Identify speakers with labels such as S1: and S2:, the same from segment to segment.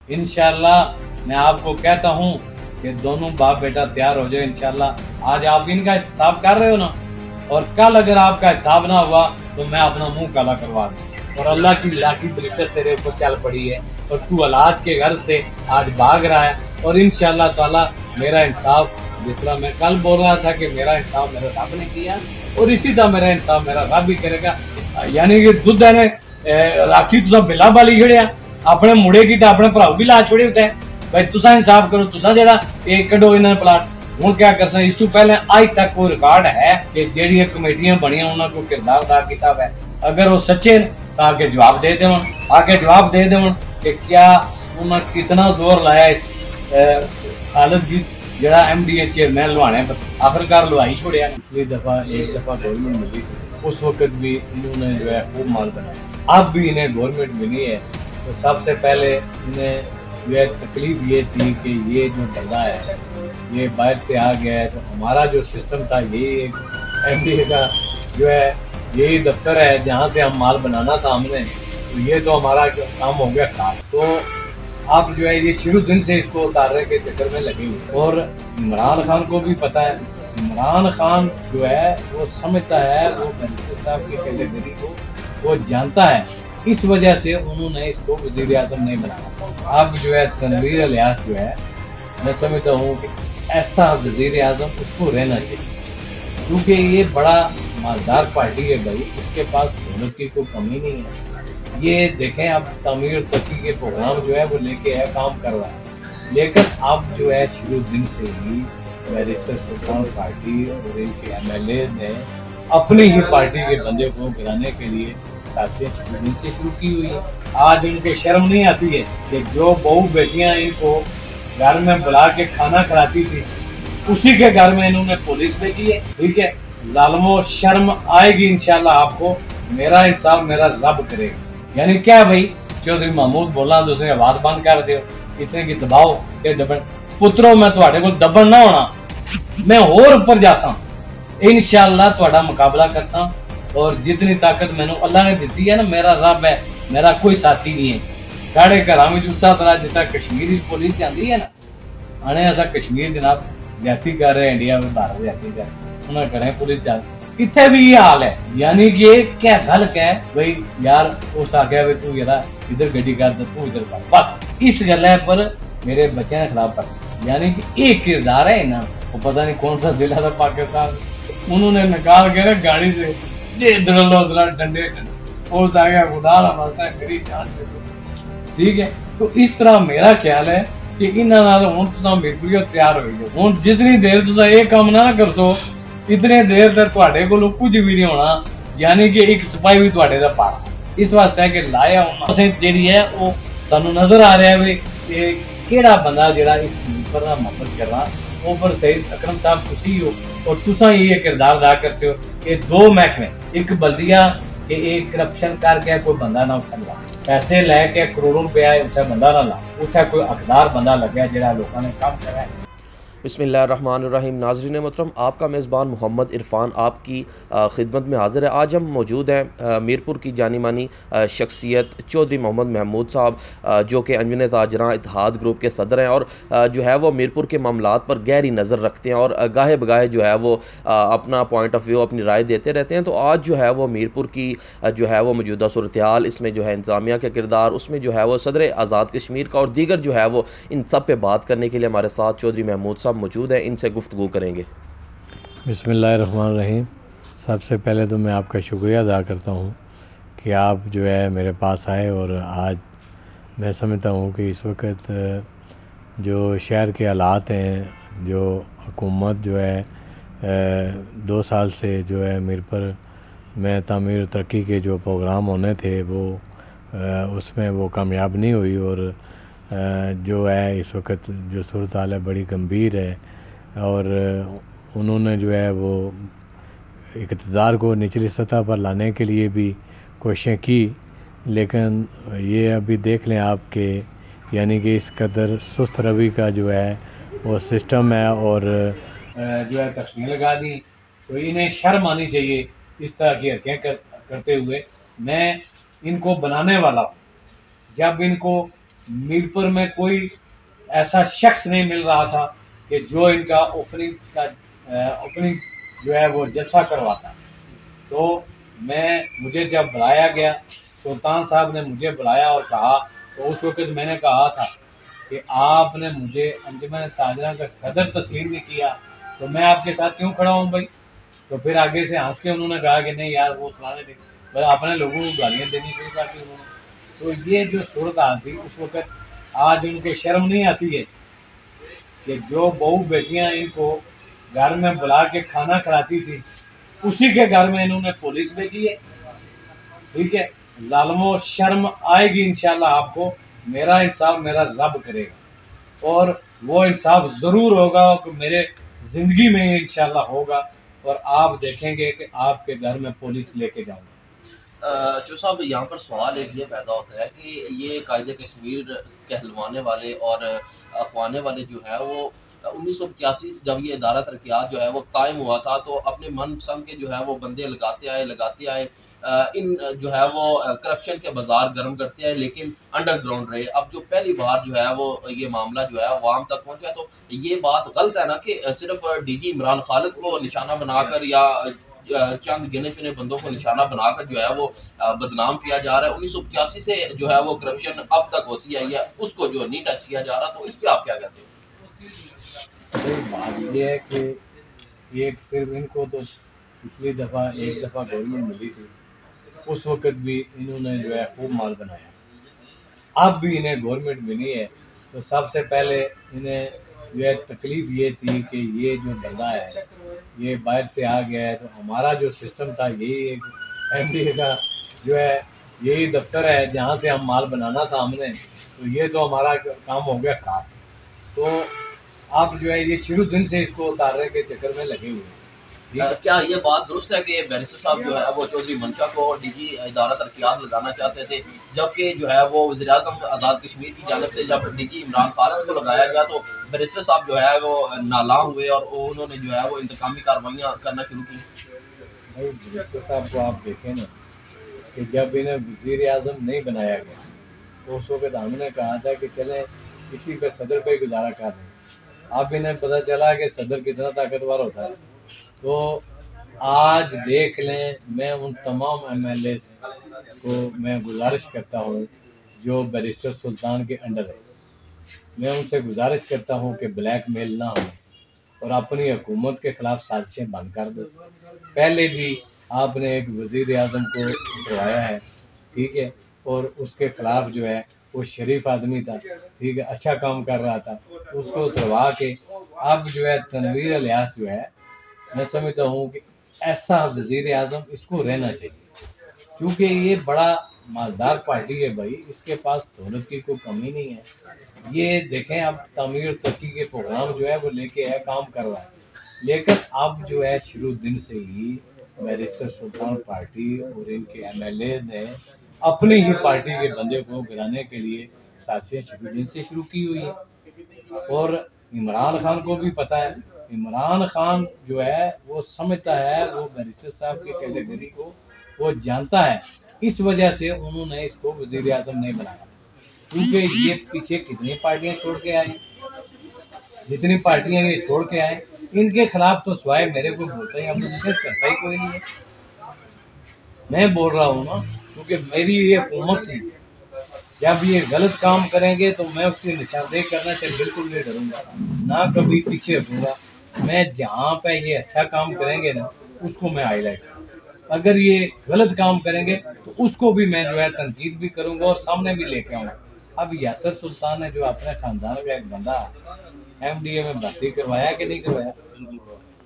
S1: इंशाल्लाह मैं आपको कहता हूँ कि दोनों बाप बेटा तैयार हो जाए इंशाल्लाह। आज आप इनका हिसाब कर रहे हो ना, और कल अगर आपका हिसाब ना हुआ तो मैं अपना मुंह काला करवा दूँ। और अल्लाह की लाठी बरिश्त तेरे ऊपर चल पड़ी है और तू औलाद के घर से आज भाग रहा है। और इंशाल्लाह ताला मेरा इंसाफ, जिस तरह मैं कल बोल रहा था कि मेरा इंसाफ मेरे रब ने किया, और इसी तरह मेरा इंसाफ मेरा रब भी करेगा। यानी कि दुध ने राखी तुसा बिला बाली छड़िया, अपने मुड़े की तो अपने भराऊ भी ला छोड़े उठे भाई, तुसा इंसाफ करो, तुसा जरा एक कढो इन्होंने प्लाट। हूँ क्या कर सकते, इस तू पहले आज तक कोई रिकॉर्ड है कि जेडी कमेटियां बनिया उन्होंने कोई किरदार अदा किया है? अगर वो सच्चे तो आके जवाब दे देवन, आके जवाब दे देवन कि क्या उन्होंने कितना जोर लाया इस हालत की जरा MDA चेयरमैन लवाने पर, आखिरकार लवाई छोड़िया। पिछली दफा एक दफा गवर्नमेंट मिली, उस वक्त भी इन्होंने जो है खूब माल बनाया। अब भी इन्हें गवर्नमेंट मिली है तो सबसे पहले इन्हें जो है तकलीफ ये थी कि ये जो बंदा है ये बाहर से आ गया है, तो हमारा जो सिस्टम था यही एक MDA का जो है यही दफ्तर है जहाँ से हम माल बनाना था हमने, तो ये तो हमारा काम हो गया खास। तो आप जो है ये शुरू दिन से इसको उतारने के चक्कर में लगे हुए। और इमरान खान को भी पता है, इमरान खान जो है वो समझता है, वो बैरिस्टर साहब की कैटेगरी को वो जानता है, इस वजह से उन्होंने इसको वज़ीर आज़म नहीं बनाया। अब जो है तनवीर इलियास जो है, मैं समझता हूँ कि ऐसा वज़ीर आज़म उसको रहना चाहिए, क्योंकि ये बड़ा मालदार पार्टी है भाई, इसके पास दौलत की कोई कमी नहीं है। ये देखें अब तमीर तरक्की के प्रोग्राम जो है वो लेके है, काम कर रहा है, लेकिन अब जो है शुरू दिन से ही बैरिस्टर सुल्तान पार्टी और इनके MLA ने अपनी ही पार्टी के बंदे को गिराने के लिए साजिश शुरू दिन से शुरू की हुई है। आज इनको शर्म नहीं आती है कि जो बहू बेटियां इनको घर में बुला के खाना खिलाती थी उसी के घर में इन्होंने पुलिस भेजी है। ठीक है, जालिमो शर्म आएगी इंशाल्लाह आपको, मेरा इंसाफ मेरा रब करेगा। यानी क्या भाई, चौधरी महमूद बोला दूसरे आवाज बंद कर दो, इसने की दबाओ के दबन पुत्रों मैं तुहाडे कोल दबन ना होना, मैं होर ऊपर जासा इंशाल्लाह तुहाडा मुकाबला करसा। और जितनी ताकत मैनू अल्लाह ने दी है ना, मेरा रब है, मेरा कोई साथी नहीं है। साढ़े घर में उस तरह जिस तरह कश्मीर पुलिस आती है ना, आने ऐसा कश्मीर जनाब ज्यादा कर रहे हैं, इंडिया में भारत ज्यादा कर रहे, उन्हें करें पुलिस जा इतने भी ये हाल है। यानी कि क्या गल कह भाई यार उस आ गया तू जरा इधर गड्डी कर दे, तू इधर कर, बस इस गल पर मेरे बच्चे के खिलाफ पर्चा। यानी कि एक किरदार है ना, वो पता नहीं कौन सा जिला था पाकिस्तान, उन्होंने निकाल के ना गाड़ी से डंडे उस आ गया, खुदा ना वास्ता मेरी जान से। ठीक है, तो इस तरह मेरा ख्याल है कि इन्होंने हूँ तुम बिल्कुल तैयार हो गए। हूँ जितनी देर तुम ये काम ना कर सो इतने देर तक तुहाडे कोलों कुछ भी नहीं होना, यानी कि एक सिपाही भी तुहाडे दा पारा। इस वास्ते कि लाया होना जेडी है वो सानू नजर आ रहा है भी कि केड़ा बंदा जेड़ा इस पर मोहब्बत कर रहा, वो पर सईद अकरम साहब तुसी हो और तुसा ये किरदार अदा करते हो कि दो महकमे, एक बल्दिया के एक करप्शन करके कोई बंदा ना उठा ला, पैसे लैके करोड़ों रुपया उठा बंदा ना ला, उठा कोई हकदार बंदा लगे जेड़ा लोगों ने काम करा है।
S2: बिस्मिल्लाहिर्रहमानिर्रहीम। नाज़रीन मोहतरम, आपका मेज़बान मोहम्मद इरफान आपकी खिदमत में हाज़िर है। आज हम मौजूद हैं मीरपुर की जानी मानी शख्सियत चौधरी मोहम्मद महमूद साहब, जो कि अंजुमन ताजरां इत्तेहाद ग्रुप के सदर हैं और जो है वो मीरपुर के मामलात पर गहरी नज़र रखते हैं और गाहे बगाहे जो है वो अपना पॉइंट ऑफ व्यू, अपनी राय देते रहते हैं। तो आज जो है वो मीरपुर की जो है वो मौजूदा सूरत हाल, इसमें जो है इंतज़ामिया का किरदार, उसमें जो है वो सदर आज़ाद कश्मीर का और दीगर जो है वो इन सब पे बात करने के लिए हमारे साथ चौधरी महमूद साहब मौजूद है, इनसे गुफ्तगू करेंगे।
S3: बिस्मिल्लाहिर्रहमानिर्रहीम। सबसे पहले तो मैं आपका शुक्रिया अदा करता हूँ कि आप जो है मेरे पास आए, और आज मैं समझता हूँ कि इस वक्त जो शहर के हालात हैं, जो हुकूमत जो है 2 साल से जो है मीरपुर में तामीर तरक्की के जो प्रोग्राम होने थे वो उसमें वो कामयाब नहीं हुई, और जो है इस वक्त जो सूरत हाल है बड़ी गंभीर है, और उन्होंने जो है वो इक़्तिदार को निचली सतह पर लाने के लिए भी कोशिशें की, लेकिन ये अभी देख लें आप कि यानी कि इस कदर सुस्त रवि का जो है वो सिस्टम है, और
S1: जो है तस्वीर लगा दी, तो इन्हें शर्म आनी चाहिए इस तरह की हरकतें करते हुए। मैं इनको बनाने वाला हूँ, जब इनको मीरपुर में कोई ऐसा शख्स नहीं मिल रहा था कि जो इनका ओपनिंग जो है वो जलसा करवाता। तो मुझे जब बुलाया गया, सुल्तान साहब ने मुझे बुलाया और कहा, तो उस वक्त मैंने कहा था कि आपने मुझे अंजुमन ताजरा का सदर तस्लीम नहीं किया तो मैं आपके साथ क्यों खड़ा हूँ भाई। तो फिर आगे से हंस के उन्होंने कहा कि नहीं यार वो फलाने थे, बस अपने लोगों को गालियाँ देनी शुरू कर दी उन्होंने। तो ये जो सूरत हाल थी उस वक्त, आज उनको शर्म नहीं आती है कि जो बहू बेटियां इनको घर में बुला के खाना खिलाती थी उसी के घर में इन्होंने पुलिस भेजी है। ठीक है, जालिमों शर्म आएगी इंशाल्लाह आपको। मेरा इंसाफ मेरा रब करेगा और वो इंसाफ ज़रूर होगा कि मेरे ज़िंदगी में ही इंशाल्लाह होगा और आप देखेंगे कि आपके घर में पुलिस लेके जाऊंगा।
S2: जो साहब यहाँ पर सवाल एक ये पैदा होता है कि ये कायदे कश्मीर कहलवाने वाले और अखवाने वाले जो है वो 1985 जब ये इदारा तरक्यात जो है वो कायम हुआ था तो अपने मनपसंद के जो है वो बंदे लगाते आए इन जो है वो करप्शन के बाजार गर्म करते आए, लेकिन अंडरग्राउंड रहे। अब जो पहली बार जो है वो ये मामला जो है अवाम तक पहुंचा, तो ये बात गलत है ना कि सिर्फ डीजी इमरान खालिद को निशाना बनाकर या चंद गिने चुने बंदों को निशाना बनाकर जो है वो बदनाम किया जा रहा है। 1985 से जो है वो करप्शन अब तक होती है या उसको जो नहीं टच किया जा रहा, तो इस पे आप क्या कहते हैं?
S1: बात ये है कि एक सिर्फ इनको तो पिछली दफ़ा एक दफ़ा गवर्नमेंट मिली थी, उस वक्त भी इन्होंने जो है खूब माल बनाया। अब भी इन्हें गवर्नमेंट मिली है तो सबसे पहले इन्हें जो है तकलीफ़ ये थी कि ये जो बंदा है ये बाहर से आ गया है, तो हमारा जो सिस्टम था यही एक एमडीए का जो है यही दफ्तर है जहाँ से हम माल बनाना था हमने, तो ये तो हमारा काम हो गया ख़राब। तो आप जो है ये शुरू दिन से इसको उतारने के चक्कर में लगे हुए हैं।
S2: क्या ये बात दुरुस्त है कि बैरिस्टर साहब जो है वो चौधरी मंशा को डीजी इदारा तरक्यात लगाना चाहते थे, जबकि जो है वो वज़ीर-ए-आज़म आज़ाद कश्मीर की जानिब से जब डीजी इमरान खालिद को लगाया गया तो बैरिस्टर साहब जो है वो नाला हुए और उन्होंने जो है वो इंतकामी कार्रवाइयाँ करना शुरू की?
S1: भाई बैरिस्टर साहब को आप देखें ना कि जब इन्हें वज़ीर-ए-आज़म नहीं बनाया गया तो उस वक्त हमने कहा था कि चलें इसी पे सदर पे गुजारा कर दें। अब इन्हें पता चला कि सदर कितना ताकतवर होता है। तो आज देख लें, मैं उन तमाम एमएलए को मैं गुजारिश करता हूँ जो बैरिस्टर सुल्तान के अंडर है, मैं उनसे गुजारिश करता हूँ कि ब्लैकमेल ना हो और अपनी हुकूमत के ख़िलाफ़ साजिशें बंद कर दो। पहले भी आपने एक वज़ीर-ए-आज़म को उतरवाया है, ठीक है, और उसके ख़िलाफ़ जो है वो शरीफ आदमी था, ठीक है, अच्छा काम कर रहा था, उसको उतरवा के अब जो है तनवीर इलियास जो है, मैं समझता हूँ कि ऐसा वज़ीर-ए-आज़म इसको रहना चाहिए क्योंकि ये बड़ा मालदार पार्टी है भाई, इसके पास दौलत की कोई कमी नहीं है। ये देखें अब तामीर तरक्की के प्रोग्राम जो है वो लेके है, काम कर रहा है, लेकिन अब जो है शुरू दिन से ही बैरिस्टर सुल्तान पार्टी और इनके एमएलए ने अपनी ही पार्टी के बंदे को गिराने के लिए साजिशें शुरू दिन से शुरू की हुई है। और इमरान खान को भी पता है, इमरान खान जो है वो समझता है, वो बैरिस्टर साहब की कैटेगरी को वो जानता है, इस वजह से उन्होंने इसको वज़ीर-ए-आज़म नहीं बनाया क्योंकि ये पीछे कितनी पार्टियां छोड़ के आए, जितनी पार्टियां ये छोड़ के आए इनके खिलाफ तो स्वाय मेरे को बोलता ही अपोजिशन करता ही कोई नहीं है। मैं बोल रहा हूँ ना क्योंकि मेरी ये हुकूमत थी, जब ये गलत काम करेंगे तो मैं उसकी निशानदेही करने से बिल्कुल नहीं डरूंगा, ना कभी पीछे हटूंगा। मैं जहाँ पे ये अच्छा काम करेंगे ना उसको मैं हाईलाइट करूँगा, अगर ये गलत काम करेंगे तो उसको भी मैं जो है तनकीद भी करूँगा और सामने भी लेके आऊँगा। अब यासर सुल्तान ने जो अपने ख़ानदान का एक बंदा एमडीए में भर्ती करवाया कि नहीं करवाया,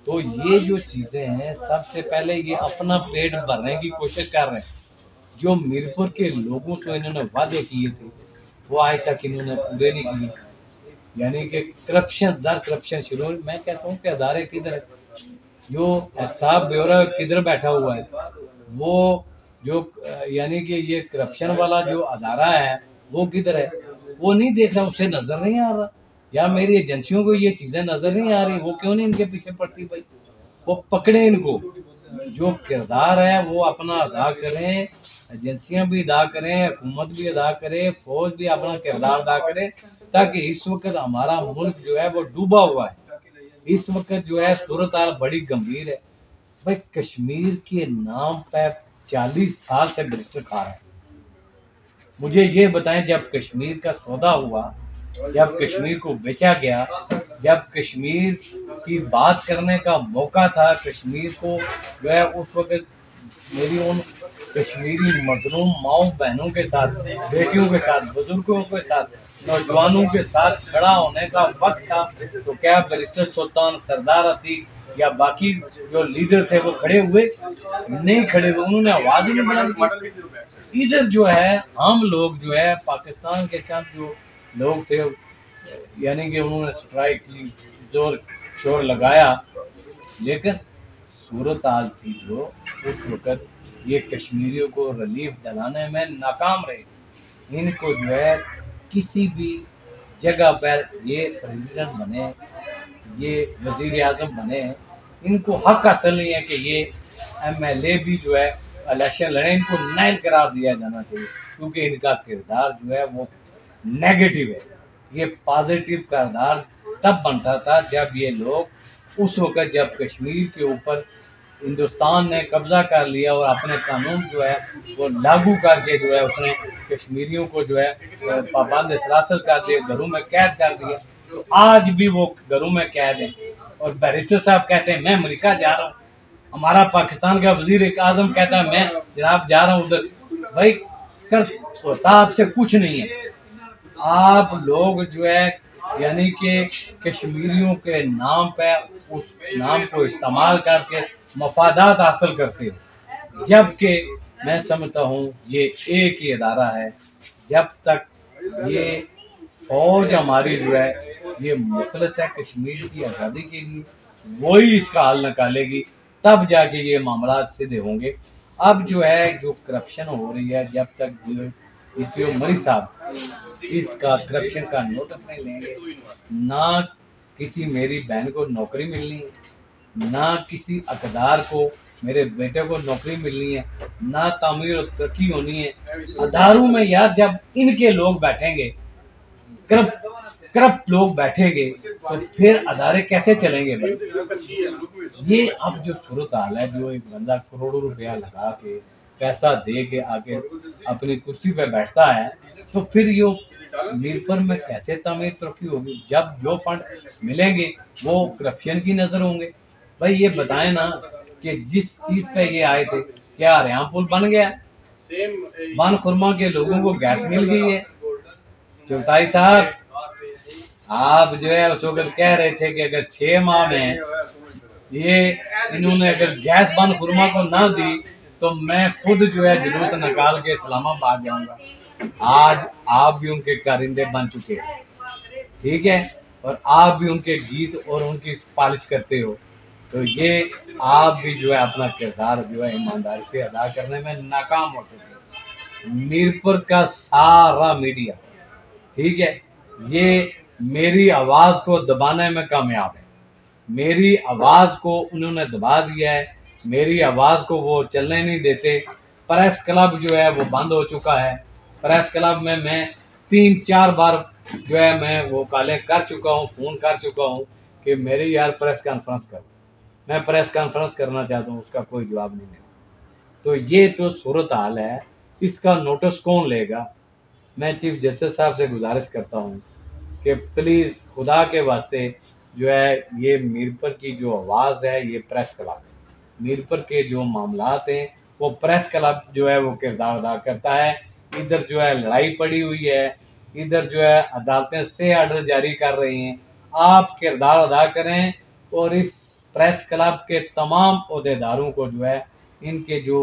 S1: तो ये जो चीज़ें हैं सबसे पहले ये अपना पेट भरने की कोशिश कर रहे हैं। जो मीरपुर के लोगों से इन्होंने वादे किए थे वो आज तक इन्होंने पूरे नहीं किए, यानी कि करप्शन दर करप्शन शुरू। मैं कहता हूँ कि अदारे किधर है, जो एहसाब ब्यूरो किधर बैठा हुआ है, वो जो यानी कि ये करप्शन वाला जो अदारा है वो किधर है, वो नहीं देख रहा, उसे नज़र नहीं आ रहा, या मेरी एजेंसियों को ये चीज़ें नज़र नहीं आ रही, वो क्यों नहीं इनके पीछे पड़ती भाई, वो पकड़े इनको, जो किरदार है वो अपना अदा करें, एजेंसियां भी अदा करें, हुकूमत भी अदा करे, फौज भी अपना किरदार अदा करे, ताकि इस वक्त हमारा मुल्क जो है वो डूबा हुआ है। इस वक्त जो है सूरत हाल बड़ी गंभीर है। भाई कश्मीर के नाम पर 40 साल से बैरिस्टर खा रहे हैं। मुझे ये बताएं, जब कश्मीर का सौदा हुआ, जब कश्मीर को बेचा गया, जब कश्मीर की बात करने का मौका था, कश्मीर को जो है उस वक्त मेरी उन कश्मीरी मजलूम माओ बहनों के साथ, बेटियों के साथ, बुजुर्गों के साथ, नौजवानों के साथ खड़ा होने का वक्त था, तो क्या बैरिस्टर सुल्तान, सरदार अतीक या बाकी जो लीडर थे वो खड़े हुए? नहीं खड़े हुए, उन्होंने आवाज ही नहीं बुलंद की। इधर जो है हम लोग जो है पाकिस्तान के चंद जो लोग थे, यानी कि उन्होंने स्ट्राइक की, जोर शोर लगाया, लेकिन सूरत हाल थी जो उस वक्त ये कश्मीरियों को रिलीफ दिलाने में नाकाम रहे। इनको जो है किसी भी जगह पर ये प्रेसिडेंट बने, ये वजीर आजम बने, इनको हक हासिल नहीं है कि ये MLA भी जो है इलेक्शन लड़े। इनको नाइल करार दिया जाना चाहिए, क्योंकि इनका किरदार जो है वो नेगेटिव है। ये पॉजिटिव किरदार तब बनता था जब ये लोग उस वक्त, जब कश्मीर के ऊपर हिंदुस्तान ने कब्जा कर लिया और अपने कानून जो है वो लागू करके जो है उसने कश्मीरियों को जो है पाबंद सलासल कर दिया, घरों में कैद कर दिया। तो आज भी वो घरों में कैद हैं। और बैरिस्टर साहब कहते हैं मैं अमेरिका जा रहा हूँ, हमारा पाकिस्तान का वजीर आजम कहता है मैं जनाब जा रहा हूँ उधर। भाई कर होता आपसे कुछ नहीं है। आप लोग जो है यानी कि कश्मीरियों के नाम पे उस नाम को इस्तेमाल करके मफादात हासिल करते हो, जबकि मैं समझता हूँ ये एक ही अदारा है। जब तक ये फौज हमारी जो है ये मुखलस है कश्मीर की आज़ादी के लिए, वही इसका हल निकालेगी, तब जाके ये मामला सीधे होंगे। अब जो है जो करप्शन हो रही है, जब तक जो इसी मरी साहब इसका करप्शन का नोटिस नहीं लेंगे, ना किसी मेरी बहन को नौकरी मिलनी है, ना किसी अकदार को मेरे बेटे को नौकरी मिलनी है, ना तामीर और तरक्की होनी है। अदारों में यार जब इनके लोग बैठेंगे, करप्ट लोग बैठेंगे, तो फिर अदारे कैसे चलेंगे भाई? ये अब जो सूरत हाल है, जो एक बंदा करोड़ों रुपया लगा के पैसा दे के आके अपनी कुर्सी पे बैठता है, तो फिर ये मीरपुर में कैसे तामीर तरक्की होगी? जब जो फंड मिलेंगे वो करप्शन की नजर होंगे। भाई ये बताएं ना कि जिस चीज पे ये आए थे, क्या हरियाणा पुल बन गया? बन खुरमा के लोगों को गैस मिल गई है? चौटाई साहब, आप जो है उस वक्त कह रहे थे कि अगर 6 माह में ये इन्होंने अगर गैस बन खुरमा को ना दी तो मैं खुद जो है जुलूस निकाल के इस्लामाबाद जाऊंगा। आज आप भी उनके कारिंदे बन चुके हैं, ठीक है, और आप भी उनके गीत और उनकी पालिश करते हो। तो ये आप भी जो है अपना किरदार जो है ईमानदारी से अदा करने में नाकाम हो चुके हैं। मीरपुर का सारा मीडिया, ठीक है, ये मेरी आवाज़ को दबाने में कामयाब है। मेरी आवाज़ को उन्होंने दबा दिया है, मेरी आवाज़ को वो चलने नहीं देते। प्रेस क्लब जो है वो बंद हो चुका है। प्रेस क्लब में मैं 3-4 बार जो है मैं वो कॉलें कर चुका हूँ, फ़ोन कर चुका हूँ कि मेरी यार प्रेस कॉन्फ्रेंस कर, मैं प्रेस कॉन्फ्रेंस करना चाहता हूँ, उसका कोई जवाब नहीं मिला। तो ये तो सूरत हाल है, इसका नोटिस कौन लेगा? मैं चीफ जस्टिस साहब से गुजारिश करता हूँ कि प्लीज़ खुदा के वास्ते जो है ये मीरपुर की जो आवाज़ है, ये प्रेस क्लब है। मीरपुर के जो मामलात हैं वो प्रेस क्लब जो है वो किरदार अदा करता है। इधर जो है लड़ाई पड़ी हुई है, इधर जो है अदालतें स्टे ऑर्डर जारी कर रही हैं। आप किरदार अदा करें और इस प्रेस क्लब के तमाम अहदेदारों को जो है इनके जो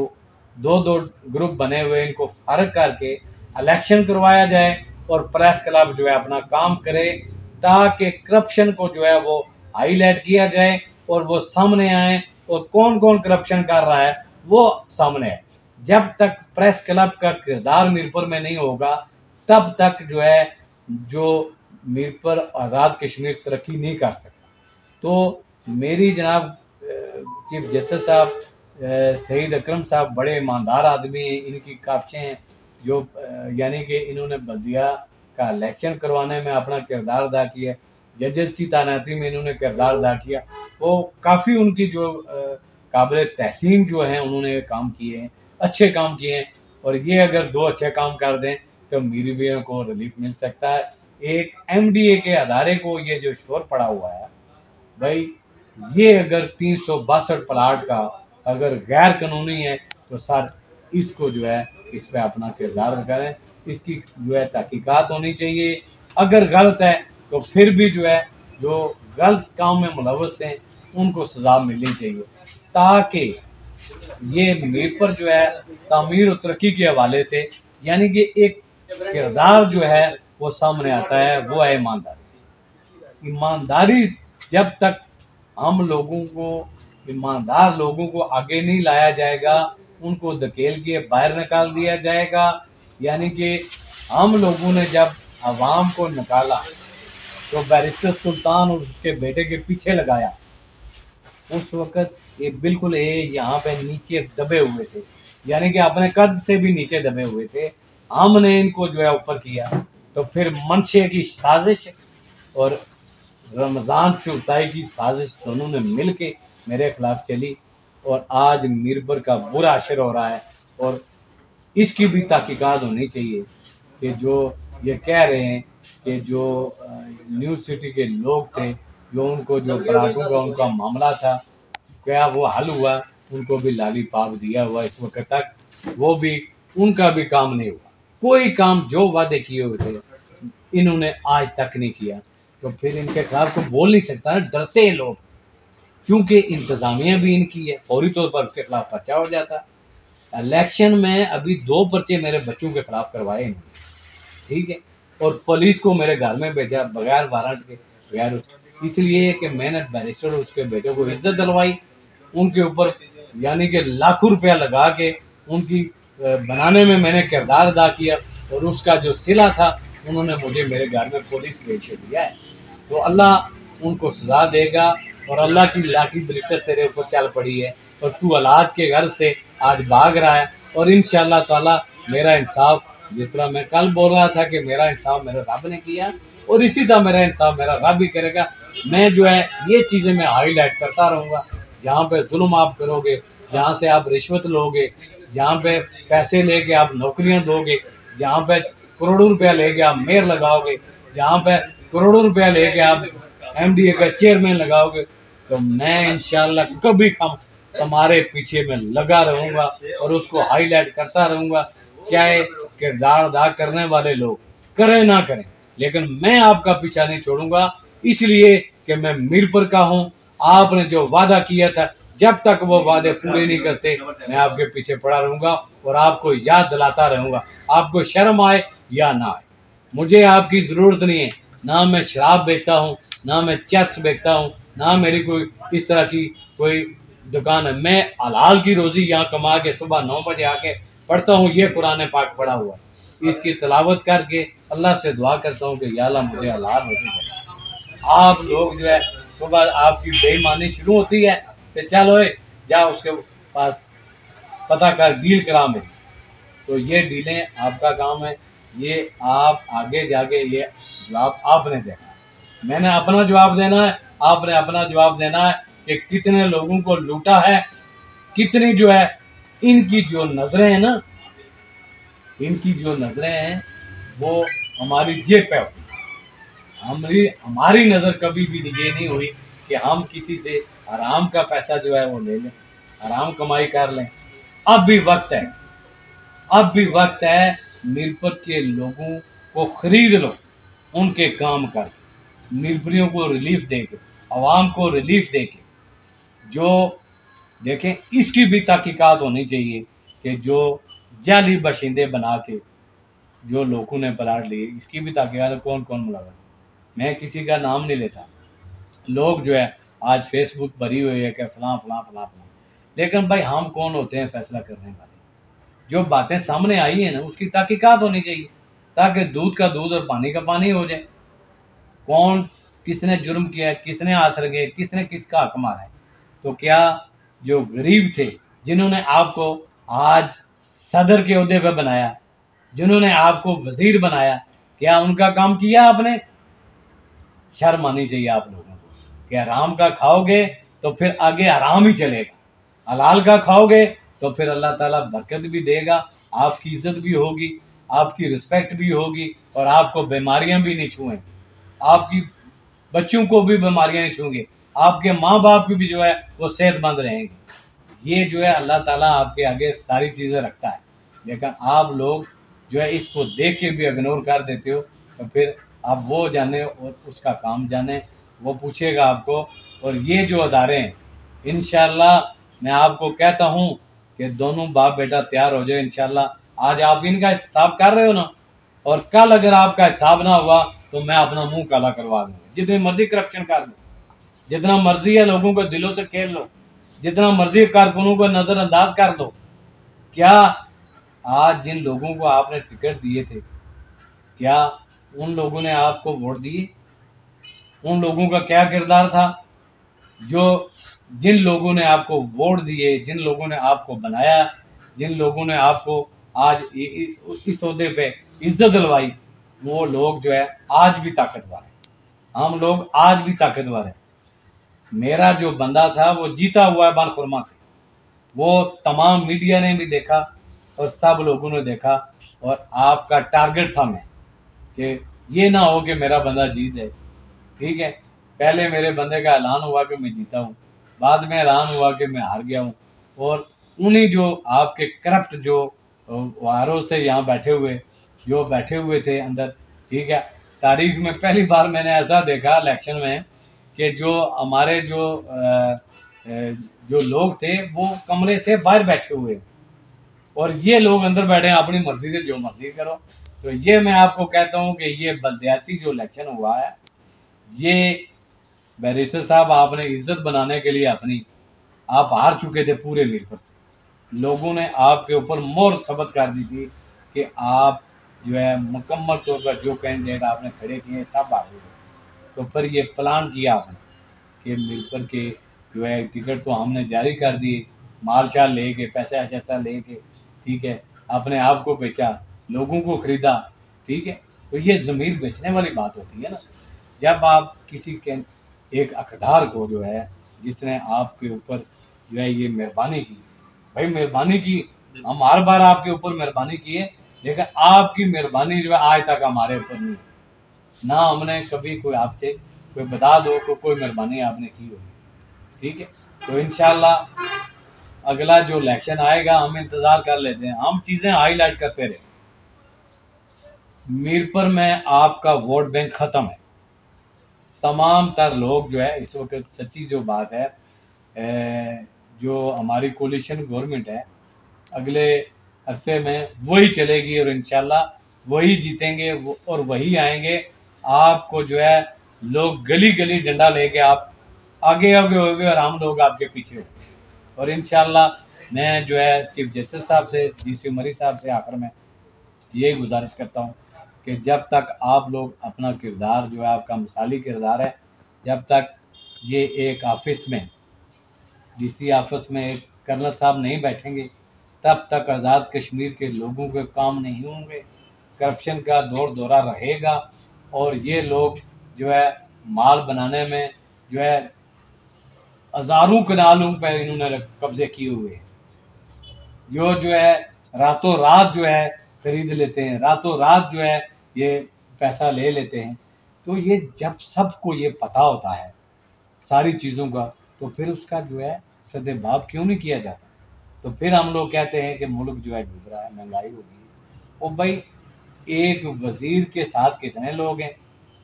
S1: 2-2 ग्रुप बने हुए इनको फर्क करके इलेक्शन करवाया जाए और प्रेस क्लब जो है अपना काम करे, ताकि करप्शन को जो है वो हाईलाइट किया जाए और वो सामने आए और कौन कौन करप्शन कर रहा है वो सामने है। जब तक प्रेस क्लब का किरदार मीरपुर में नहीं होगा, तब तक जो है जो मीरपुर आज़ाद कश्मीर तरक्की नहीं कर सकता। तो मेरी जनाब चीफ जस्टिस साहब सईद अकरम साहब बड़े ईमानदार आदमी हैं, इनकी काफिशें हैं जो यानी कि इन्होंने बल्दिया का इलेक्शन करवाने में अपना किरदार अदा किया, जजेस की तैनाती में इन्होंने किरदार अदा किया। वो काफ़ी उनकी जो काबिल तहसीन जो हैं उन्होंने काम किए हैं, अच्छे काम किए हैं। और ये अगर 2 अच्छे काम कर दें तो मीर भैया को रिलीफ मिल सकता है। एक MDA के अदारे को ये जो शोर पड़ा हुआ है भाई, ये अगर 362 प्लाट का अगर गैर कानूनी है तो सर इसको जो है इस पे अपना किरदार करें, इसकी जो है तहकीकात होनी चाहिए। अगर गलत है तो फिर भी जो है जो गलत काम में मुलव्वस हैं उनको सजा मिलनी चाहिए, ताकि ये मीर पर जो है तामीर और तरक्की के हवाले से यानी कि एक किरदार जो है वो सामने आता है, वो है ईमानदारी। ईमानदारी जब तक हम लोगों को, ईमानदार लोगों को आगे नहीं लाया जाएगा, उनको धकेल के बाहर निकाल दिया जाएगा। यानी कि हम लोगों ने जब अवाम को निकाला तो बैरिस्टर सुल्तान और उसके बेटे के पीछे लगाया, उस वक्त ये बिल्कुल ये यहाँ पे नीचे दबे हुए थे, यानी कि अपने कद से भी नीचे दबे हुए थे। हमने इनको जो है ऊपर किया, तो फिर मनशे की साजिश और रमज़ान चुगताई की साजिश दोनों ने मिल के मेरे खिलाफ चली, और आज मीरपुर का बुरा असर हो रहा है। और इसकी भी तहकीकात होनी चाहिए कि जो ये कह रहे हैं कि जो न्यू सिटी के लोग थे, जो उनको जो प्लाटों का उनका मामला था, क्या वो हल हुआ? उनको भी लॉलीपॉप दिया हुआ इस वक्त तक, वो भी उनका भी काम नहीं हुआ। कोई काम जो वादे किए हुए थे इन्होंने आज तक नहीं किया। तो फिर इनके खिलाफ को बोल नहीं सकता ना, डरते हैं लोग, क्योंकि इंतजामिया भी इनकी है, फौरी तौर पर उसके खिलाफ पर्चा हो जाता। इलेक्शन में अभी 2 पर्चे मेरे बच्चों के खिलाफ करवाए इन्होंने, ठीक है, और पुलिस को मेरे घर में भेजा बगैर वारंट के, बगैर, इसलिए कि मैंने बैरिस्टर और उसके बेटे को इज्जत दिलवाई। उनके ऊपर यानी कि लाखों रुपया लगा के उनकी बनाने में मैंने किरदार अदा किया, और उसका जो सिला था उन्होंने मुझे मेरे घर में पुलिस भेज दिया है। तो अल्लाह उनको सजा देगा, और अल्लाह की लाठी बैरिस्टर तेरे ऊपर चल पड़ी है, और तू औलाद के घर से आज भाग रहा है। और इंशाअल्लाह ताला मेरा इंसाफ, जिस तरह मैं कल बोल रहा था कि मेरा इंसाफ मेरे रब ने किया, और इसी तरह मेरा इंसाफ मेरा रब भी करेगा। मैं जो है ये चीज़ें मैं हाईलाइट करता रहूँगा। जहाँ पे जुल्म आप करोगे, जहाँ से आप रिश्वत लोगे, जहाँ पे पैसे लेके आप नौकरियाँ दोगे, जहाँ पे करोड़ों रुपया लेके आप मेयर लगाओगे, जहाँ पे करोड़ों रुपया लेके आप MDA का चेयरमैन लगाओगे, तो मैं इंशाल्लाह कभी तुम्हारे पीछे में लगा रहूँगा और उसको हाईलाइट करता रहूँगा। चाहे किरदार अदा करने वाले लोग करें ना करें, लेकिन मैं आपका पीछा नहीं छोड़ूंगा, इसलिए कि मैं मीरपुर का हूँ। आपने जो वादा किया था, जब तक वो वादे पूरे नहीं करते मैं आपके पीछे पड़ा रहूँगा और आपको याद दिलाता रहूँगा। आपको शर्म आए या ना आए, मुझे आपकी ज़रूरत नहीं है। ना मैं शराब बेचता हूँ, ना मैं चर्च बेचता हूँ, ना मेरी कोई इस तरह की कोई दुकान है। मैं हलाल की रोज़ी यहाँ कमा के सुबह 9 बजे आके पढ़ता हूँ। ये कुरान पाक पढ़ा हुआ, इसकी तिलावत करके अल्लाह से दुआ करता हूँ कि या अल्लाह मुझे हलाल रोज़ी दे। आप लोग जो है सुबह आपकी बेईमानी शुरू होती है तो चलो जा उसके पास पता कर, डील करा मेरी। तो ये डीलें आपका काम है, ये आप आगे जाके ये जवाब आपने देना है। मैंने अपना जवाब देना है, आपने अपना जवाब देना है कि कितने लोगों को लूटा है, कितनी जो है इनकी जो नजरें हैं ना, इनकी जो नजरें हैं वो हमारी जेब पे होती है। हमारी नज़र कभी भी ये नहीं हुई कि हम किसी से हराम का पैसा जो है वो ले लें, हराम कमाई कर लें। अब भी वक्त है, अब भी वक्त है, मीरपुर के लोगों को खरीद लो, उनके काम कर, मीरपुरियों को रिलीफ दे के, आवाम को रिलीफ दे के। जो देखें इसकी भी तहकीकात होनी चाहिए कि जो जाली बाशिंदे बना के जो लोगों ने प्लाट लिए, इसकी भी तहकीकात कौन कौन मुलव्वस। मैं किसी का नाम नहीं लेता, लोग जो है आज फेसबुक भरी हुई है कि फलां फलां फलां फलां, लेकिन भाई हम कौन होते हैं फैसला करने वाले? जो बातें सामने आई हैं ना उसकी तहकीकात होनी चाहिए, ताकि दूध का दूध और पानी का पानी हो जाए। कौन किसने जुर्म किया है, किसने हाथ रखे, किसने किसका हक मारा है। तो क्या जो गरीब थे, जिन्होंने आपको आज सदर के ओहदे पे बनाया, जिन्होंने आपको वजीर बनाया, क्या उनका काम किया आपने? शर्म आनी चाहिए आप लोगों को कि हराम का खाओगे तो फिर आगे हराम ही चलेगा, हलाल का खाओगे तो फिर अल्लाह ताला बरकत भी देगा, आपकी इज्जत भी होगी, आपकी रिस्पेक्ट भी होगी और आपको बीमारियां भी नहीं छुएंगी, आपकी बच्चों को भी बीमारियां नहीं छूंगी, आपके माँ बाप की भी जो है वो सेहतमंद रहेंगे। ये जो है अल्लाह ताला आपके आगे सारी चीज़ें रखता है, लेकिन आप लोग जो है इसको देख के भी इग्नोर कर देते हो, तो फिर आप वो जाने और उसका काम जाने, वो पूछेगा आपको। और ये जो अदारे हैं, इंशाल्लाह मैं आपको कहता हूँ कि दोनों बाप बेटा तैयार हो जाए इंशाल्लाह। आज आप इनका हिसाब कर रहे हो ना, और कल अगर आपका हिसाब ना हुआ तो मैं अपना मुंह काला करवा दूंगा। जितनी मर्जी करप्शन कर लो, जितना मर्जी है लोगों को दिलों से खेल लो, जितना मर्जी कारकुनों को नजरअंदाज कर दो, क्या आज जिन लोगों को आपने टिकट दिए थे, क्या उन लोगों ने आपको वोट दिए? उन लोगों का क्या किरदार था? जो जिन लोगों ने आपको वोट दिए, जिन लोगों ने आपको बनाया, जिन लोगों ने आपको आज इस ओहदे पे इज्जत दिलवाई, वो लोग जो है आज भी ताकतवर है। हम लोग आज भी ताकतवर है। मेरा जो बंदा था वो जीता हुआ है बालखुरमा से, वो तमाम मीडिया ने भी देखा और सब लोगों ने देखा, और आपका टारगेट था मैं कि ये ना हो कि मेरा बंदा जीत है। ठीक है, पहले मेरे बंदे का ऐलान हुआ कि मैं जीता हूँ, बाद में ऐलान हुआ कि मैं हार गया हूँ, और उन्हीं जो आपके करप्ट जो वायरस थे यहाँ बैठे हुए, जो बैठे हुए थे अंदर, ठीक है, तारीख में पहली बार मैंने ऐसा देखा इलेक्शन में कि जो हमारे जो लोग थे वो कमरे से बाहर बैठे हुए, और ये लोग अंदर बैठे हैं अपनी मर्जी से जो मर्जी करो। तो ये मैं आपको कहता हूँ कि ये बलदियाती जो इलेक्शन हुआ है, ये बैरिस्टर साहब आपने इज्जत बनाने के लिए अपनी, आप हार चुके थे पूरे मीरपुर से, लोगों ने आपके ऊपर मोहर सबत कर दी थी कि आप जो है मुकम्मल तौर पर जो कैंडिडेट आपने खड़े किए सब हार गए। तो फिर ये प्लान किया आपने कि मीरपुर के जो है टिकट तो हमने जारी कर दिए, माल शाल लेके, पैसा शैसा लेके, ठीक है, अपने आप को बेचा, लोगों को खरीदा, ठीक है। तो ये ज़मीर बेचने वाली बात होती है ना, जब आप किसी के एक अकदार को जो है जिसने आपके ऊपर जो है ये मेहरबानी की, भाई मेहरबानी की, हम हर बार आपके ऊपर मेहरबानी की है, लेकिन आपकी मेहरबानी जो है आज तक हमारे ऊपर नहीं, ना हमने कभी कोई आपसे कोई बता दो कि कोई मेहरबानी आपने की होगी, ठीक है। तो इंशाल्लाह अगला जो इलेक्शन आएगा हम इंतज़ार कर लेते हैं, हम चीज़ें हाईलाइट करते रहे। मीरपुर में आपका वोट बैंक ख़त्म है, तमाम तर लोग जो है इस वक्त सच्ची जो बात है, जो हमारी कोलिशन गवर्नमेंट है अगले अरसे में वही चलेगी और इंशाल्लाह वही जीतेंगे और वही आएंगे। आपको जो है लोग गली गली डंडा लेके आप आगे आगे होंगे और हम लोग आपके पीछे होंगे। और इंशाल्लाह मैं जो है चीफ जस्टिस साहब से, DC उमरी साहब से आखिर में यही गुजारिश करता हूँ कि जब तक आप लोग अपना किरदार जो है आपका मिसाली किरदार है, जब तक ये एक ऑफिस में DC ऑफिस में एक कर्नल साहब नहीं बैठेंगे, तब तक आज़ाद कश्मीर के लोगों के काम नहीं होंगे, करप्शन का दौर दौरा रहेगा, और ये लोग जो है माल बनाने में जो है हज़ारों कनालों पर इन्होंने कब्जे किए हुए हैं, जो है रातों रात जो है खरीद लेते हैं, रातों रात जो है ये पैसा ले लेते हैं। तो ये जब सबको ये पता होता है सारी चीज़ों का, तो फिर उसका जो है सदेबाब क्यों नहीं किया जाता? तो फिर हम लोग कहते हैं कि मुल्क जो है डूब रहा है, महंगाई हो गई है। और भाई एक वज़ीर के साथ कितने लोग हैं,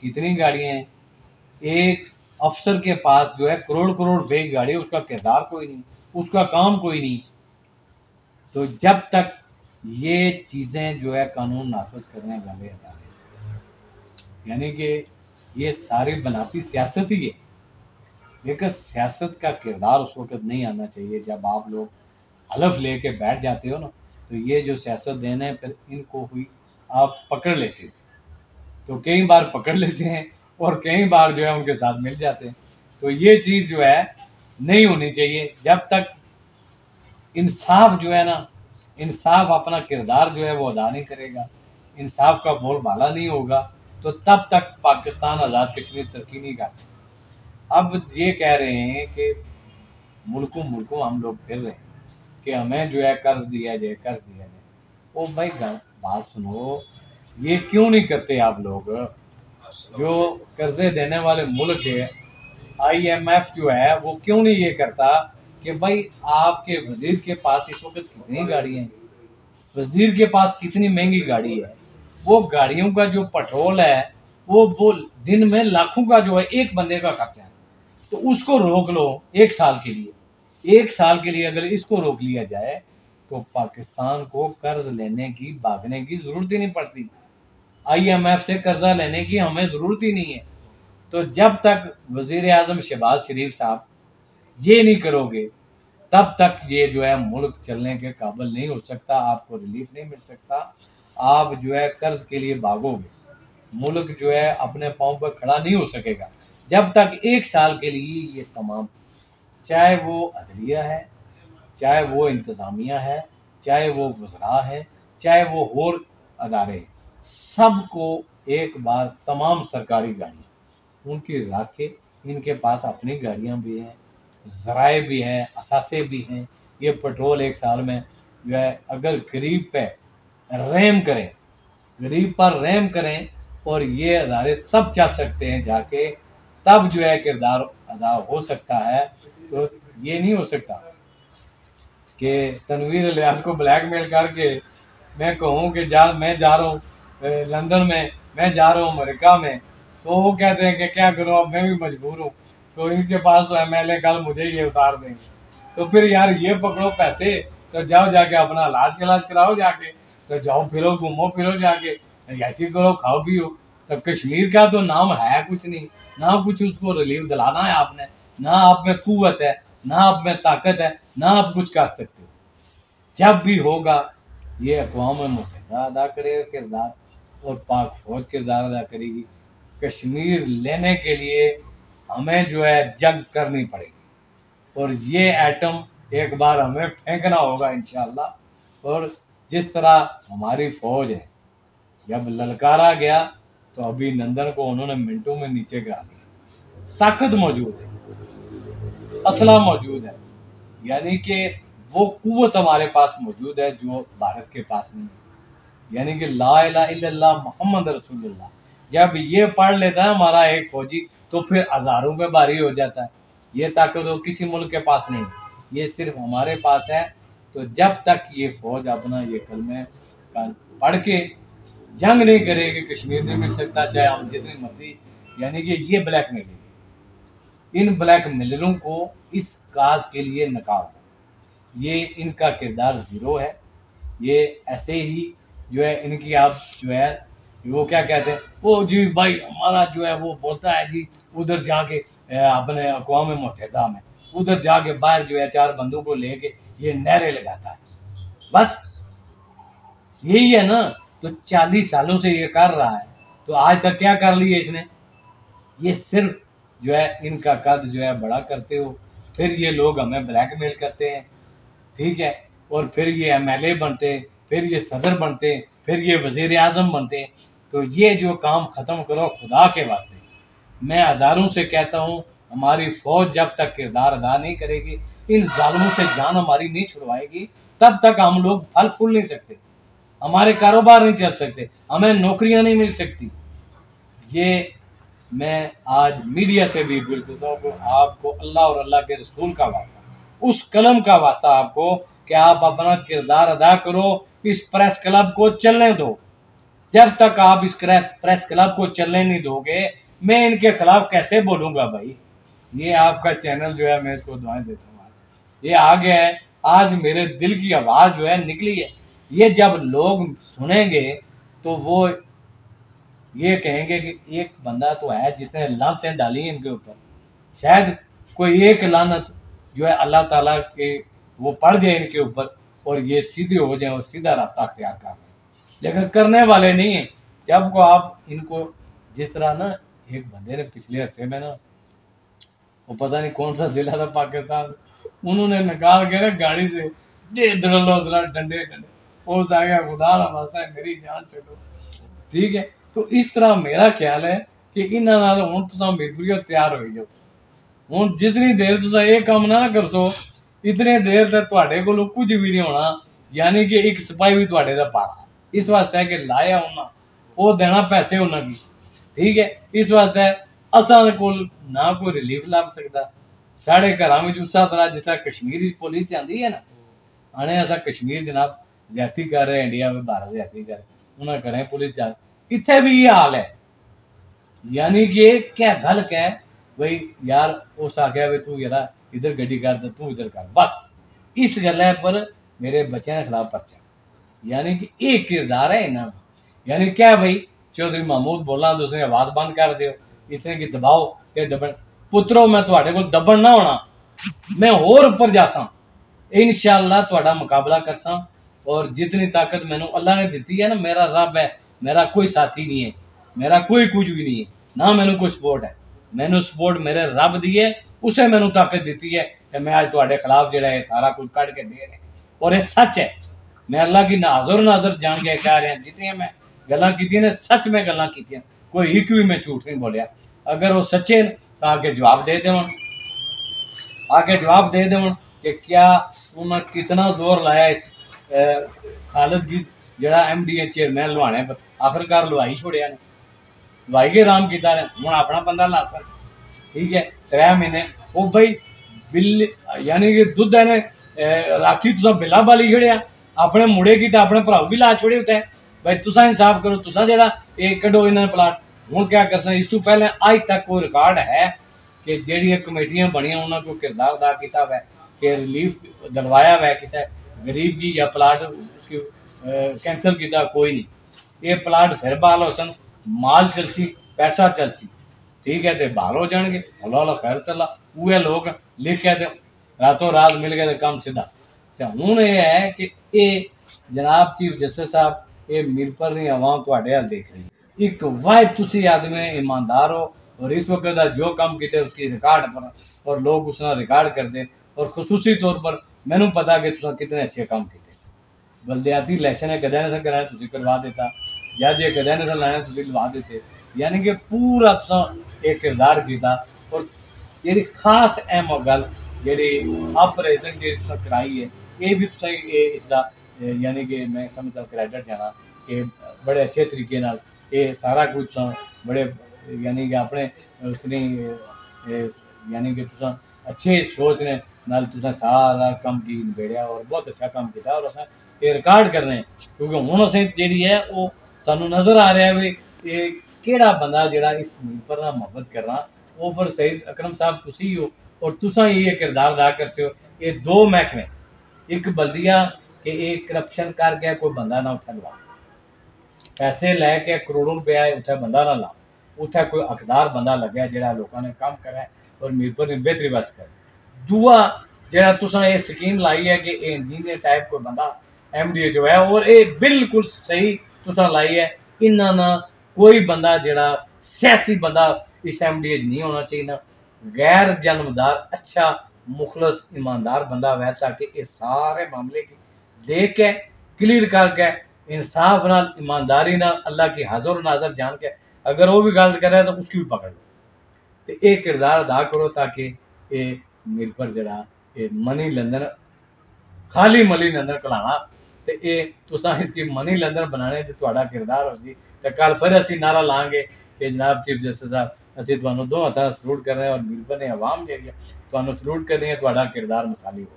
S1: कितनी गाड़ियाँ हैं, एक अफसर के पास जो है करोड़ करोड़ रुपए की गाड़ी, उसका किरदार कोई नहीं, उसका काम कोई नहीं। तो जब तक ये चीज़ें जो है कानून नाफिज करने वाले अदारे, यानी कि ये सारी बनाती सियासत ही है, लेकिन सियासत का किरदार उस वक्त नहीं आना चाहिए जब आप लोग हलफ लेके बैठ जाते हो ना, तो ये जो सियासत देने फिर इनको हुई आप पकड़ लेते हो, तो कई बार पकड़ लेते हैं और कई बार जो है उनके साथ मिल जाते हैं। तो ये चीज़ जो है नहीं होनी चाहिए। जब तक इंसाफ जो है ना, इंसाफ अपना किरदार जो है वो अदा नहीं करेगा, इंसाफ का बोलबाला नहीं होगा, तो तब तक पाकिस्तान आज़ाद कश्मीर तरक्की नहीं कर सकता। अब ये कह रहे हैं कि मुल्कों मुल्कों हम लोग फिर रहे हैं कि हमें जो है कर्ज दिया जाए, कर्ज दिया जाए। ओ भाई बात सुनो, ये क्यों नहीं करते आप लोग? जो कर्जे देने वाले मुल्क है, IMF जो है, वो क्यों नहीं ये करता कि भाई आपके वजीर के पास इस वक्त कितनी गाड़ियां हैं, वजीर के पास कितनी महंगी गाड़ी है, वो गाड़ियों का जो पेट्रोल है वो दिन में लाखों का जो है एक बंदे का खर्चा है, तो उसको रोक लो 1 साल के लिए। 1 साल के लिए अगर इसको रोक लिया जाए तो पाकिस्तान को कर्ज लेने की, भागने की जरूरत ही नहीं पड़ती। IMF से कर्जा लेने की हमें जरूरत ही नहीं है। तो जब तक वजीर आजम शहबाज शरीफ साहब ये नहीं करोगे, तब तक ये जो है मुल्क चलने के काबिल नहीं हो सकता, आपको रिलीफ नहीं मिल सकता। आप जो है कर्ज के लिए भागोगे, मुल्क जो है अपने पाँव पर खड़ा नहीं हो सकेगा जब तक 1 साल के लिए ये तमाम, चाहे वो अदलिया है, चाहे वो इंतज़ामिया है, चाहे वो वज़रा है, चाहे वो और अदारे हैं, सबको एक बार तमाम सरकारी गाड़ियाँ उनकी रखे, इनके पास अपनी गाड़ियाँ भी हैं, ज़राए भी हैं, असासे भी हैं। ये पेट्रोल 1 साल में जो है अगर गरीब पे रहम करें, गरीब पर रहम करें, और ये अदारे तब चल सकते हैं जाके, तब जो है किरदार अदा हो सकता है। तो ये नहीं हो सकता कि तनवीर इलियास को ब्लैकमेल करके मैं कहूँ कि मैं जा रहा हूँ लंदन में, मैं जा रहा हूँ अमेरिका में, तो वो कहते हैं कि क्या करूँ, अब मैं भी मजबूर हूँ, तो इनके पास तो MLA कल मुझे ये उतार देंगे। तो फिर यार ये पकड़ो पैसे, तो जाओ जाके अपना इलाज कराओ जाके, तो जाओ फिरो, घूमो फिरो जाके, ऐसी करो, खाओ पियो। तो कश्मीर का तो नाम है कुछ नहीं, ना कुछ उसको रिलीफ दिलाना है आपने, ना आप में कुव्वत है, ना आप में ताकत है, ना आप कुछ कर सकते हो। जब भी होगा ये अक़वाम मुत्तहिदा अदा करेगा किरदार, और पाक फौज किरदार अदा करेगी। कश्मीर लेने के लिए हमें जो है जंग करनी पड़ेगी, और ये एटम एक बार हमें फेंकना होगा इंशाअल्लाह। और जिस तरह हमारी फौज है, जब ललकारा गया तो अभिनंदन को उन्होंने मिनटों में नीचे गिरा दिया। ताकत मौजूद है, असला मौजूद है, यानी कि वो कुव्वत हमारे पास मौजूद है जो भारत के पास नहीं है। यानी कि ला इलाहा इल्लल्लाह मोहम्मद रसूलुल्लाह जब ये पढ़ लेता है हमारा एक फौजी, तो फिर हजारों पे भारी हो जाता है। ये ताकत वो किसी मुल्क के पास नहीं, ये सिर्फ हमारे पास है। तो जब तक ये फौज अपना ये कलमे पढ़ के जंग नहीं करेगी, कश्मीर नहीं मिल सकता, चाहे हम जितनी मर्जी। यानी कि ये ब्लैक मेलिंग, इन ब्लैक मेलरों को इस काज के लिए नकार, ये इनका किरदार जीरो है। ये ऐसे ही जो है इनकी आप जो है वो क्या कहते हैं, वो जी भाई हमारा जो है वो बोलता है जी उधर जाके अपने अक़वाम मुत्तहिदा में उधर जाके बाहर जो है 4 बंदों को लेके ये नारे लगाता है, बस यही है ना। तो 40 सालों से ये कर रहा है, तो आज तक क्या कर लिया इसने? ये सिर्फ जो है इनका कद जो है बड़ा करते हो, फिर ये लोग हमें ब्लैकमेल करते हैं, ठीक है, और फिर ये MLA बनते, फिर ये सदर बनते, फिर ये वजीर आजम बनते। तो ये जो काम ख़त्म करो खुदा के वास्ते। मैं अदारों से कहता हूँ, हमारी फौज जब तक किरदार अदा नहीं करेगी, इन जालिमों से जान हमारी नहीं छुड़वाएगी, तब तक हम लोग फल फूल नहीं सकते, हमारे कारोबार नहीं चल सकते, हमें नौकरियां नहीं मिल सकती। ये मैं आज मीडिया से भी अपील करता हूँ कि आपको अल्लाह और अल्लाह के रसूल का वास्ता, उस कलम का वास्ता आपको कि आप अपना किरदार अदा करो, इस प्रेस क्लब को चलने दो। जब तक आप इस प्रेस क्लब को चलने नहीं दोगे, मैं इनके खिलाफ कैसे बोलूँगा भाई? ये आपका चैनल जो है, मैं इसको दुआएं देता हूँ, ये आ गया है, आज मेरे दिल की आवाज़ जो है निकली है। ये जब लोग सुनेंगे तो वो ये कहेंगे कि एक बंदा तो है जिसने लानतें डाली इनके ऊपर, शायद कोई एक लानत जो है अल्लाह ताला के वो पड़ जाए इनके ऊपर और ये सीधे हो जाए और सीधा रास्ता अख्तियार कर लें, लेकिन करने वाले नहीं हैं। जब को आप इनको जिस तरह ना, एक बंदे ने पिछले हफ्ते में ना, वो पता नहीं कौन सा जिला था पाकिस्तान, उन्होंने निकाल के ना गाड़ी से उधर डंडे डंडे उस आ गया, खुदा ना वास्ता मेरी जान छोड़ो। ठीक है, तो इस तरह मेरा ख्याल है कि इन्हां नाल हुण तुसां मीरपुरियो तैयार हो जाओ। हुण जितनी देर तुसां ये काम ना करसो इतनी देर तक तुहाडे कोलों कुछ भी नहीं होना, यानी कि एक सिपाही भी तुहाडे दा पारा। इस वास्ते कि लाया उन्हां वो देना पैसे उन्हां की। ठीक है, इस वास्ते असां कोल ना कोई रिलीफ लभ सकदा। साढ़े घरां विच उस तरह जिस तरह कश्मीर दी पुलिस आंदी है ना, आने असां कश्मीर जनाब ज्यादती कर रहे, इंडिया में भारत ज्यादती कर रहे, उन्हें करें पुलिस जा, इत्थे भी ये हाल है। यानी कि क्या गल कह भाई यार उस आख्या भी तू जरा इधर गड्डी कर तो तू इधर कर, बस इस गल्ला पर मेरे बच्चों के खिलाफ पर्चा। यानी कि एक किरदार है इन्होंने, यानी क्या भाई चौधरी महमूद बोला तो उसने आवाज बंद कर दियो, इसने कि दबाओ ते दबन। पुत्रो मैं तुहाडे कोल दबन ना होना, मैं होर ऊपर जासा, इंशाअल्लाह तुहाडा मुकाबला करसा। और जितनी ताकत मैनू अल्लाह ने दी है ना, मेरा रब है, मेरा कोई साथी नहीं है, मेरा कोई कुछ भी नहीं है, ना मैनू कोई सपोर्ट है, मैनू सपोर्ट मेरे रब दी है, उसे मैनू ताकत दी है कि मैं आज तुहाडे खिलाफ जिहड़ा है सारा कुछ कढ़ के दे रहा। और ये सच है, मैं अल्लाह की नाज़र नाज़र जान के कह रहा, जितनी मैं गल्लां कीतियां ने सच में गल्लां कीतियां, कोई एक भी मैं झूठ नहीं बोलिया। अगर वो सच्चे तो आके जवाब दे देवन, आके जवाब दे देवन कि क्या उन्हें कितना जोर लाया इस खालिद की जरा MDA चेयरमैन लुहाने पर, आखिरकार लुहाई छोड़िया ने, लुहाई के राम किया ने, हूँ अपना बंदा ला सक। ठीक है, 3 महीने वो भाई बिल यानी कि दुध ने राखी तुसा बिला बाली छड़िया, अपने मुड़े की तो अपने भराऊ भी ला छोड़े उत्ते भाई तुसा इंसाफ करो, तुसा जरा ये कड्डो इन्होंने प्लाट। हूँ क्या कर सकते, इस तो पहले अज तक कोई रिकॉर्ड है कि जड़ियाँ कमेटियां बनिया उन्होंने कोई किरदार अदा किया हुआ है कि रिलीफ दिलवाया हुआ है किसी गरीब की, या प्लाट उसकी कैंसल किया, कोई नहीं। ये प्लाट फिर बहाल हो सन, माल चलसी, पैसा चलसी। ठीक है, तो बहाल हो जाएंगे, अल्लाह खैर चला, वो लोग लिखे तो रातों रात मिल गए तो काम सीधा। तो हूँ ये है कि ये जनाब चीफ जस्टिस साहब ये मीरपुर की आवाम तुहाडे हाल देख रही है। एक वाहिद तुसी आदमी ईमानदार हो और इस वक्त जो काम किए उसकी रिकॉर्ड पर और लोग उसका रिकॉर्ड करते, और खसूसी तौर पर मैनू पता कि तुसा कितने अच्छे काम किए। बलदियाती इलैक्शन है कदे नहीं कराया तुसी करवा देता, या जे कदे नहीं लाया तुसी लवा देते। यानी कि पूरा तुसा एक किरदार किया। और जी खास अहम गल जी ऑपरेशन जी कराई है, ये भी इसका यानी कि मैं समझता क्रेडिट जाना कि बड़े अच्छे तरीके नाल ये सारा कुछ बड़े यानी कि अपने उसने यानी कि तुसा अच्छे सोच ने नाल तुसा सारा काम की निबेड़िया और बहुत अच्छा काम किया। और असा ये रिकॉर्ड करने क्योंकि हुण असें जी है वो सानू नज़र आ रहा है भी ये केड़ा बंदा जिहड़ा इस मीरपुर नाल मोहब्बत करना, वो पर सईद अकरम साहब तुसी हो और तुसा ही ये किरदार अदा करते हो। ये 2 महकमे, एक बल्दिया कि एक करप्शन कर गया कोई बंदा ना उठा लवा, पैसे लैके करोड़ों रुपया उत्थे बंदा ना ला, उत्थे कोई हकदार बंदा लग्या जिहड़ा लोगों ने काम करा और मीरपुर ने बेहतरी बस कर। दूआ जिहड़ा तुसां ये स्कीम लाई है कि इंजीनियर टाइप कोई बंदा MDA जो है, और ये बिल्कुल सही तुसां लाई है। इन्हां ना कोई बंदा जिहड़ा सियासी बंदा इस MDA नहीं होना चाहिए, ना गैर जन्मदार अच्छा मुखलस ईमानदार बंदा है, ताकि ये सारे मामले की देख के क्लियर करके इंसाफ नाल ईमानदारी नाल अल्लाह की हाज़िर नाज़र जान के अगर वो भी गलत करे तो उसकी भी पकड़ लो, तो एक किरदार अदा करो ताकि ये मीरपुर जरा ये मनी लंदन खाली मनी लंदन कलाना, तो ये तुसा इसकी मनी लंदन बनाने जो तुहाडा किरदार हो सी, तो कल फिर असी नारा लाँगे कि जनाब चीफ जस्टिस साहब असीं तुहानूं 2 हत्थां सलूट कर रहे हैं और मीरपुर ने आवाम जी तुहानूं सलूट कर रही है, तुहाडा किरदार मिसाली हो।